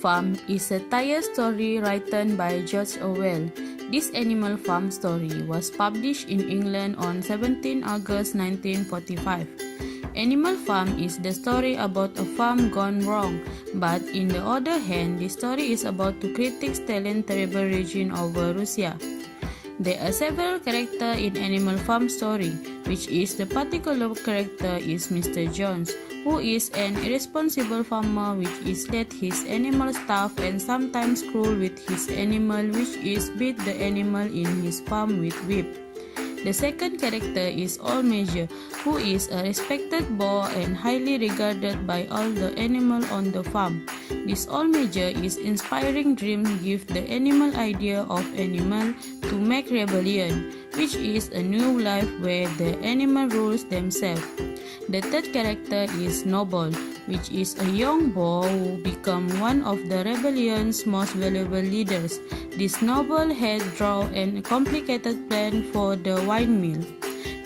Farm is a tire story written by George Orwell. This Animal Farm story was published in England on 17 August 1945. Animal Farm is the story about a farm gone wrong, but in the other hand, the story is about two critics telling terrible regime over Russia. There are several characters in Animal Farm story, which is the particular character is Mr. Jones, who is an irresponsible farmer which is let his animal starve and sometimes cruel with his animal, which is beat the animal in his farm with whip. The second character is Old Major, who is a respected boy and highly regarded by all the animals on the farm. This Old Major is inspiring dream give the animal idea of animal to make rebellion, which is a new life where the animal rules themselves. The third character is Snowball, which is a young boy who become one of the rebellion's most valuable leaders. This Snowball had drawn a complicated plan for the windmill.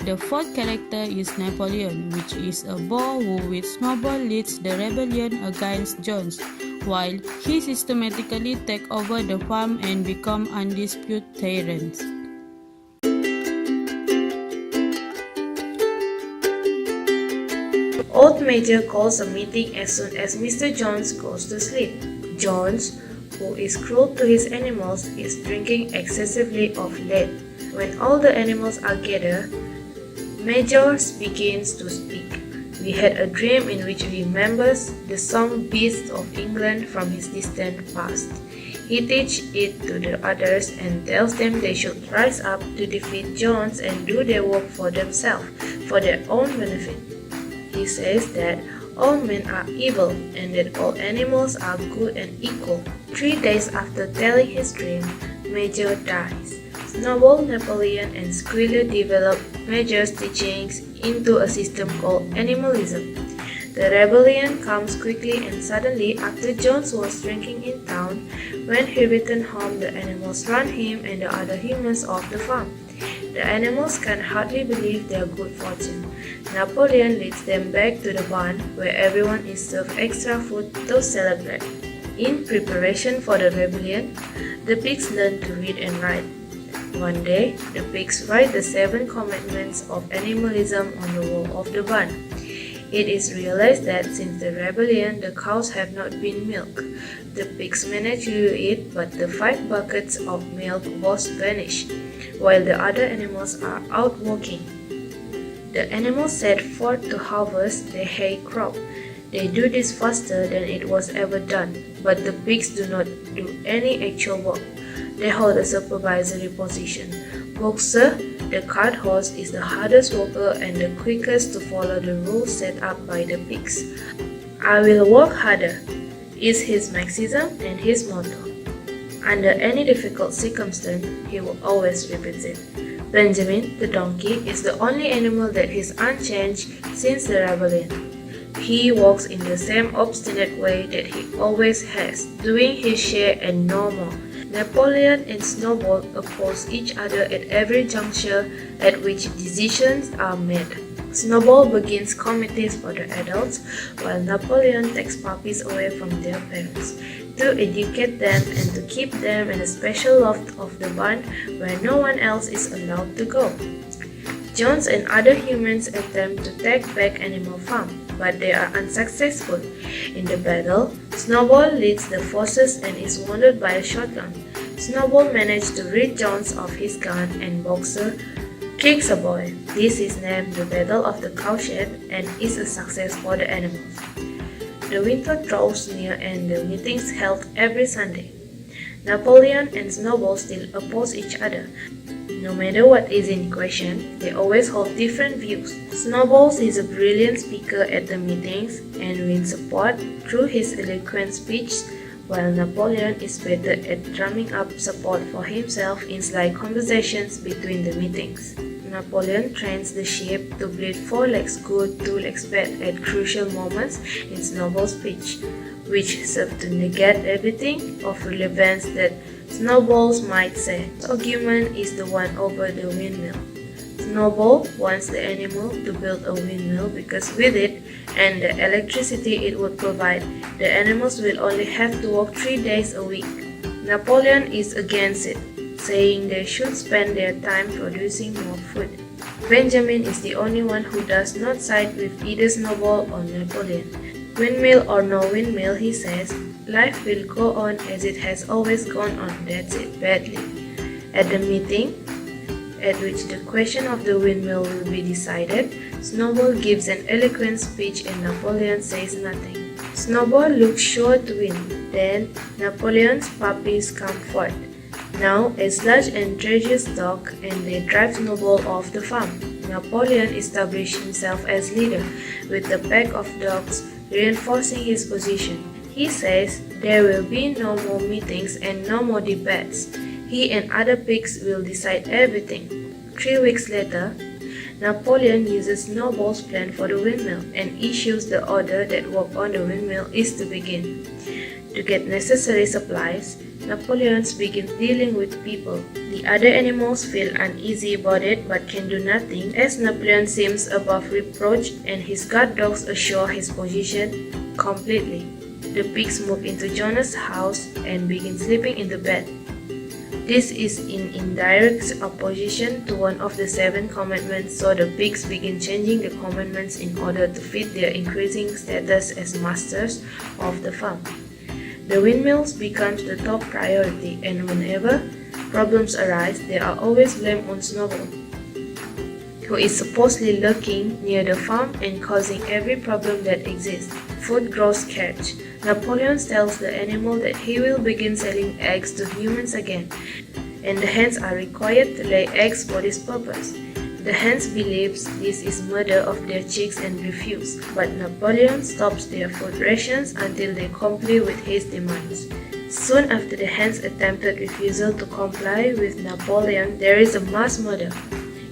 The fourth character is Napoleon, which is a boy who with Snowball leads the rebellion against Jones, while he systematically take over the farm and become undisputed tyrant. Old Major calls a meeting as soon as Mr. Jones goes to sleep. Jones, who is cruel to his animals, is drinking excessively of late. When all the animals are gathered, Major begins to speak. We had a dream in which he remembers the song Beasts of England from his distant past. He teaches it to the others and tells them they should rise up to defeat Jones and do their work for themselves, for their own benefit. He says that all men are evil and that all animals are good and equal. 3 days after telling his dream, Major dies. Snowball, Napoleon, and Squealer develop Major's teachings into a system called animalism. The rebellion comes quickly and suddenly after Jones was drinking in town. When he returned home, the animals run him and the other humans off the farm. The animals can hardly believe their good fortune. Napoleon leads them back to the barn where everyone is served extra food to celebrate. In preparation for the rebellion, the pigs learn to read and write. One day, the pigs write the 7 commandments of animalism on the wall of the barn. It is realized that since the rebellion, the cows have not been milked. The pigs manage to do it, but the 5 buckets of milk was vanished, while the other animals are out working. The animals set forth to harvest the hay crop. They do this faster than it was ever done, but the pigs do not do any actual work. They hold a supervisory position. Boxer, the cart horse, is the hardest worker and the quickest to follow the rules set up by the pigs. "I will work harder" is his maxim and his motto. Under any difficult circumstance, he will always repeat it. Benjamin, the donkey, is the only animal that is unchanged since the rebellion. He walks in the same obstinate way that he always has, doing his share and no more. Napoleon and Snowball oppose each other at every juncture at which decisions are made. Snowball begins committees for the adults, while Napoleon takes puppies away from their parents to educate them and to keep them in a special loft of the barn where no one else is allowed to go. Jones and other humans attempt to take back Animal Farm, but they are unsuccessful. In the battle, Snowball leads the forces and is wounded by a shotgun. Snowball manages to rid Jones of his gun and Boxer kicks a boy. This is named the Battle of the Cowshed and is a success for the animals. The winter draws near and the meetings held every Sunday. Napoleon and Snowball still oppose each other. No matter what is in question, they always hold different views. Snowball is a brilliant speaker at the meetings and wins support through his eloquent speech, while Napoleon is better at drumming up support for himself in sly conversations between the meetings. Napoleon trains the sheep to bleed 4 legs good, 2 legs bad at crucial moments in Snowball's speech, which serve to negate everything of relevance that Snowballs might say. The argument is the one over the windmill. Snowball wants the animal to build a windmill because with it, and the electricity it would provide, the animals will only have to work 3 days a week. Napoleon is against it, saying they should spend their time producing more food. Benjamin is the only one who does not side with either Snowball or Napoleon. Windmill or no windmill, he says, life will go on as it has always gone on, that's it, badly. At the meeting, at which the question of the windmill will be decided, Snowball gives an eloquent speech and Napoleon says nothing. Snowball looks sure to win. Then Napoleon's puppies come forth, now a large and treacherous dog, and they drive Snowball off the farm. Napoleon established himself as leader, with the pack of dogs reinforcing his position. He says there will be no more meetings and no more debates. He and other pigs will decide everything. 3 weeks later, Napoleon uses Snowball's plan for the windmill and issues the order that work on the windmill is to begin. To get necessary supplies, Napoleon begins dealing with people. The other animals feel uneasy about it but can do nothing as Napoleon seems above reproach and his guard dogs assure his position completely. The pigs move into Jonah's house and begin sleeping in the bed. This is in indirect opposition to one of the 7 commandments, so the pigs begin changing the commandments in order to fit their increasing status as masters of the farm. The windmills becomes the top priority, and whenever problems arise, they are always blamed on Snowball, who is supposedly lurking near the farm and causing every problem that exists. Food grows scarce. Napoleon tells the animal that he will begin selling eggs to humans again, and the hens are required to lay eggs for this purpose. The hens believes this is murder of their chicks and refuse, but Napoleon stops their food rations until they comply with his demands. Soon after the hens' attempted refusal to comply with Napoleon, there is a mass murder,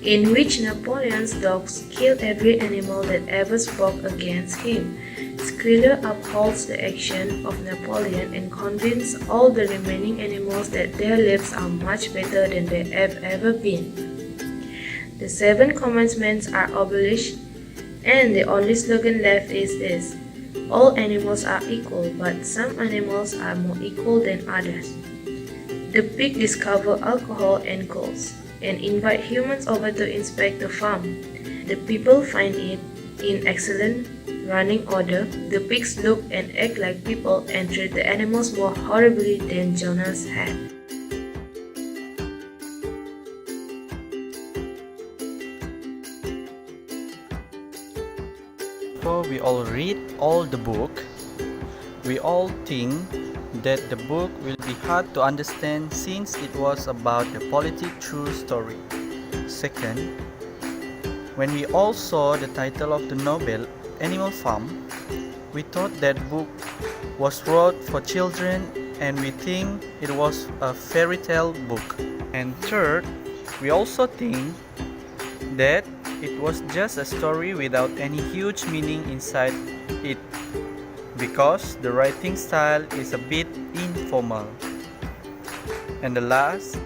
in which Napoleon's dogs kill every animal that ever spoke against him. Schuyler upholds the action of Napoleon and convinces all the remaining animals that their lives are much better than they have ever been. The 7 commandments are abolished, and the only slogan left is this: all animals are equal, but some animals are more equal than others. The pig discover alcohol and coals, and invite humans over to inspect the farm. The people find it in excellent running order. The pigs look and act like people and treat the animals more horribly than Jonas had. Before we all read all the book, we all think that the book will be hard to understand since it was about a politic true story. Second, when we all saw the title of the novel, Animal Farm, we thought that book was wrote for children and we think it was a fairy tale book. And third, we also think that it was just a story without any huge meaning inside it, because the writing style is a bit informal. And the last,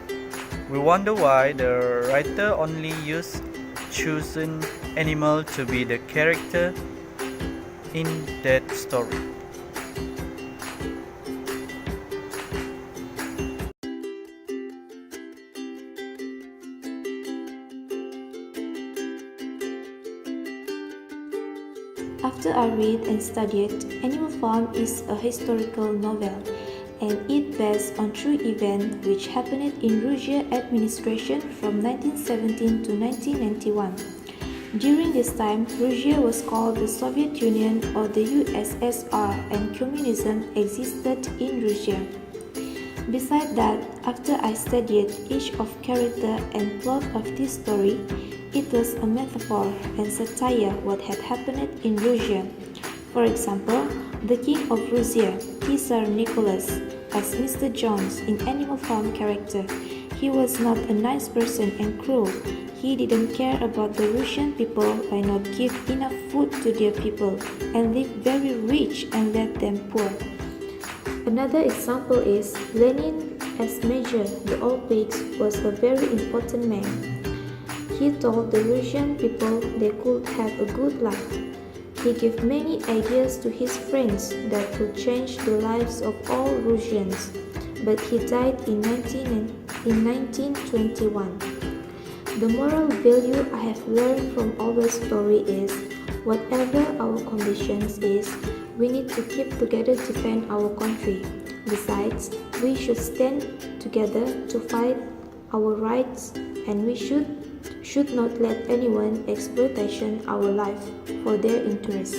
we wonder why the writer only used chosen animal to be the character in that story. After I read and studied, Animal Farm is a historical novel, and it based on true events which happened in Russia administration from 1917 to 1991. During this time, Russia was called the Soviet Union or the USSR, and communism existed in Russia. Besides that, after I studied each of character and plot of this story, it was a metaphor and satire what had happened in Russia. For example, the king of Russia, Tsar Nicholas, as Mr. Jones in Animal Farm character. He was not a nice person and cruel. He didn't care about the Russian people by not give enough food to their people and live very rich and let them poor. Another example is Lenin as Major, the old pigs, was a very important man. He told the Russian people they could have a good life. He gave many ideas to his friends that could change the lives of all Russians, but he died in 1921. The moral value I have learned from our story is, whatever our conditions is, we need to keep together to defend our country. Besides, we should stand together to fight our rights, and we should not let anyone exploitation our life for their interests.